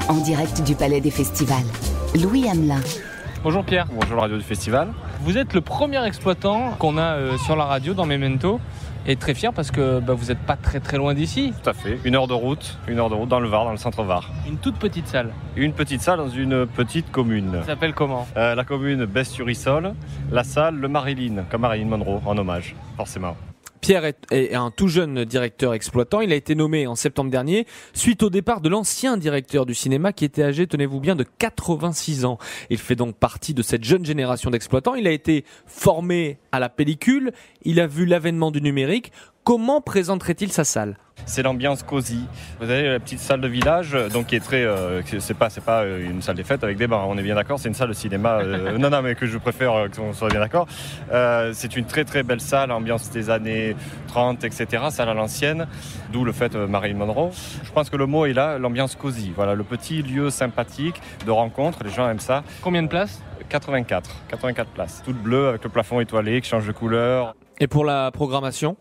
en direct du Palais des Festivals. Louis Hamelin. Bonjour Pierre. Bonjour la radio du festival. Vous êtes le premier exploitant qu'on a sur la radio dans Memento. Et très fier parce que vous n'êtes pas très loin d'ici. Tout à fait, une heure de route dans le Var, dans le centre Var. Une toute petite salle. Une petite salle dans une petite commune. Ça s'appelle comment ? La commune Besse-sur-Issole, la salle Le Marilyn, comme Marilyn Monroe, en hommage, forcément. Pierre est un tout jeune directeur exploitant. Il a été nommé en septembre dernier suite au départ de l'ancien directeur du cinéma qui était âgé, tenez-vous bien, de 86 ans. Il fait donc partie de cette jeune génération d'exploitants. Il a été formé à la pellicule. Il a vu l'avènement du numérique. Comment présenterait-il sa salle ? C'est l'ambiance cosy. Vous avez la petite salle de village, donc qui est très, c'est pas une salle des fêtes avec des bancs. On est bien d'accord. C'est une salle de cinéma. Non, mais que je préfère qu'on soit bien d'accord. C'est une très belle salle, ambiance des années 30, etc. Salle à l'ancienne, d'où le fait Marilyn Monroe. Je pense que le mot est là, l'ambiance cosy. Voilà, le petit lieu sympathique de rencontre. Les gens aiment ça. Combien de places ? 84 places. Toutes bleues avec le plafond étoilé qui change de couleur. Et pour la programmation ?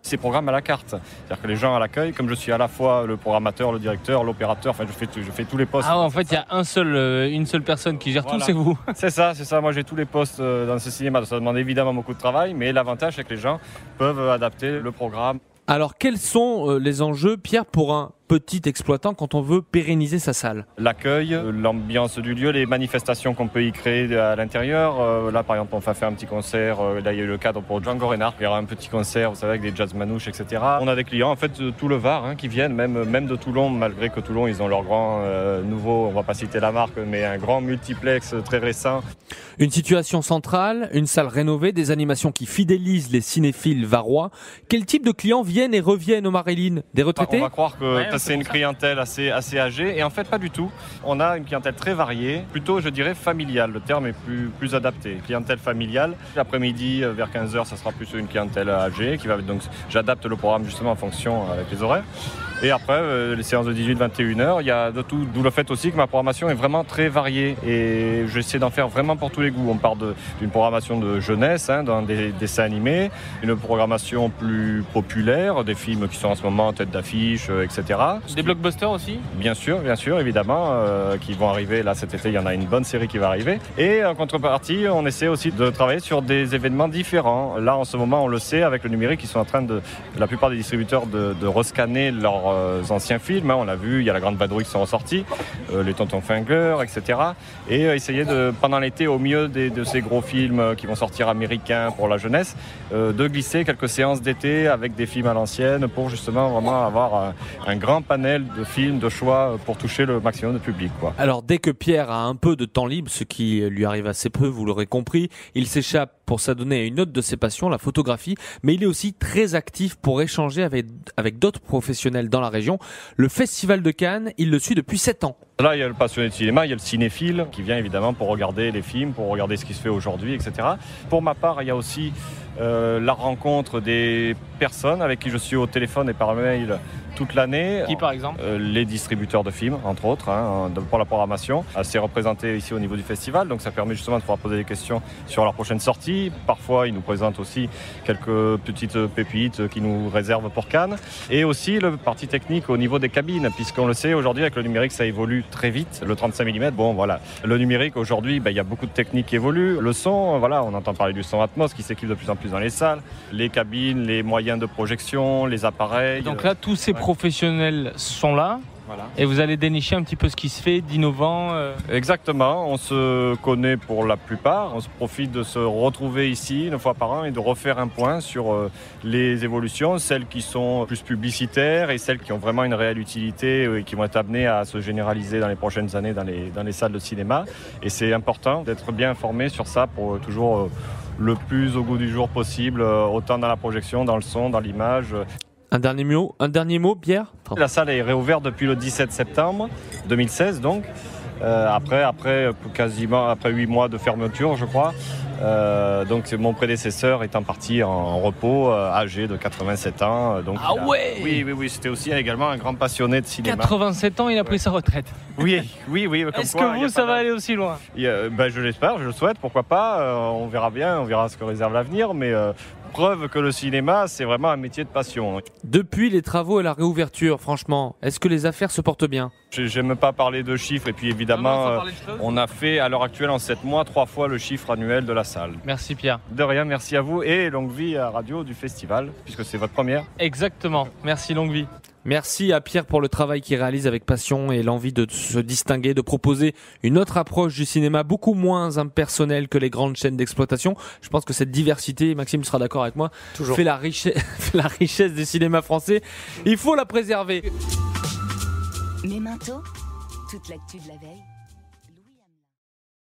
C'est programme à la carte. C'est-à-dire que les gens à l'accueil, comme je suis à la fois le programmateur, le directeur, l'opérateur, enfin je fais tous les postes. Ah, en fait, il y a une seule personne qui gère tout, c'est vous. C'est ça. Moi, j'ai tous les postes dans ce cinéma. Ça demande évidemment beaucoup de travail, mais l'avantage, c'est que les gens peuvent adapter le programme. Alors, quels sont les enjeux, Pierre, pour un petit exploitant quand on veut pérenniser sa salle ? L'accueil, l'ambiance du lieu, les manifestations qu'on peut y créer à l'intérieur. Là, par exemple, on va faire un petit concert. Là, il y a eu le cadre pour Django Reinhardt. Il y aura un petit concert, vous savez, avec des jazz manouches, etc. On a des clients, en fait, de tout le Var qui viennent, même de Toulon, malgré que Toulon, ils ont leur grand nouveau, on ne va pas citer la marque, mais un grand multiplex très récent. Une situation centrale, une salle rénovée, des animations qui fidélisent les cinéphiles varois. Quel type de clients viennent et reviennent au Marilyn ? Des retraités ? On va croire que c'est une clientèle assez âgée, et en fait pas du tout. On a une clientèle très variée, plutôt je dirais familiale, le terme est plus adapté. Clientèle familiale, l'après-midi vers 15h ça sera plus une clientèle âgée, donc j'adapte le programme justement en fonction avec les horaires. Et après, les séances de 18-21h, il y a de tout, d'où le fait aussi que ma programmation est vraiment très variée et j'essaie d'en faire vraiment pour tous les goûts. On part d'une programmation de jeunesse, dans des dessins animés, une programmation plus populaire, des films qui sont en ce moment en tête d'affiche, etc. Des blockbusters aussi ? Bien sûr, évidemment, qui vont arriver. Là, cet été, il y en a une bonne série qui va arriver. Et en contrepartie, on essaie aussi de travailler sur des événements différents. Là, en ce moment, on le sait, avec le numérique, ils sont en train la plupart des distributeurs de rescanner leurs anciens films. On l'a vu, il y a la Grande Vadrouille qui sont ressortis, les Tontons Flingueurs, etc. Et essayer pendant l'été, au milieu de ces gros films qui vont sortir américains pour la jeunesse, de glisser quelques séances d'été avec des films à l'ancienne pour justement vraiment avoir un grand panel de films, de choix pour toucher le maximum de public, quoi. Alors, dès que Pierre a un peu de temps libre, ce qui lui arrive assez peu, vous l'aurez compris, il s'échappe pour s'adonner à une autre de ses passions, la photographie, mais il est aussi très actif pour échanger avec d'autres professionnels dans la région. Le Festival de Cannes, il le suit depuis 7 ans. Là, il y a le passionné de cinéma, il y a le cinéphile qui vient évidemment pour regarder les films, pour regarder ce qui se fait aujourd'hui, etc. Pour ma part, il y a aussi la rencontre des personnes avec qui je suis au téléphone et par mail toute l'année. Qui par exemple ? Les distributeurs de films, entre autres, pour la programmation. C'est représenté ici au niveau du festival, donc ça permet justement de pouvoir poser des questions sur leur prochaine sortie. Parfois, ils nous présentent aussi quelques petites pépites qu'ils nous réservent pour Cannes. Et aussi le parti technique au niveau des cabines, puisqu'on le sait, aujourd'hui, avec le numérique, ça évolue très vite. Le 35 mm, bon voilà. Le numérique, aujourd'hui, il y a beaucoup de techniques qui évoluent. Le son, voilà, on entend parler du son Atmos qui s'équipe de plus en plus dans les salles. Les cabines, les moyens de projection, les appareils. Donc là, tous ces professionnels sont là. Voilà. Et vous allez dénicher un petit peu ce qui se fait d'innovant. Exactement, on se connaît pour la plupart, on se profite de se retrouver ici une fois par an et de refaire un point sur les évolutions, celles qui sont plus publicitaires et celles qui ont vraiment une réelle utilité et qui vont être amenées à se généraliser dans les prochaines années dans les salles de cinéma. Et c'est important d'être bien informé sur ça pour toujours le plus au goût du jour possible, autant dans la projection, dans le son, dans l'image. Un dernier mot, Pierre ? La salle est réouverte depuis le 17 septembre 2016, donc. Après 8 mois de fermeture, je crois. Donc mon prédécesseur étant parti en repos, âgé de 87 ans. Donc ouais. Oui, c'était aussi également un grand passionné de cinéma. 87 ans, il a pris sa retraite. Oui. Est-ce que vous, ça va aller aussi loin ? Je l'espère, je le souhaite, pourquoi pas. On verra bien, on verra ce que réserve l'avenir, mais Preuve que le cinéma, c'est vraiment un métier de passion. Depuis les travaux et la réouverture, franchement, est-ce que les affaires se portent bien ? J'aime pas parler de chiffres et puis évidemment, on a fait à l'heure actuelle en 7 mois 3 fois le chiffre annuel de la salle. Merci Pierre. De rien, merci à vous et longue vie à Radio du Festival, puisque c'est votre première. Exactement, merci, longue vie. Merci à Pierre pour le travail qu'il réalise avec passion et l'envie de se distinguer, de proposer une autre approche du cinéma beaucoup moins impersonnelle que les grandes chaînes d'exploitation. Je pense que cette diversité, Maxime sera d'accord avec moi, fait la richesse du cinéma français. Il faut la préserver. Memento, toute l'actu de la veille.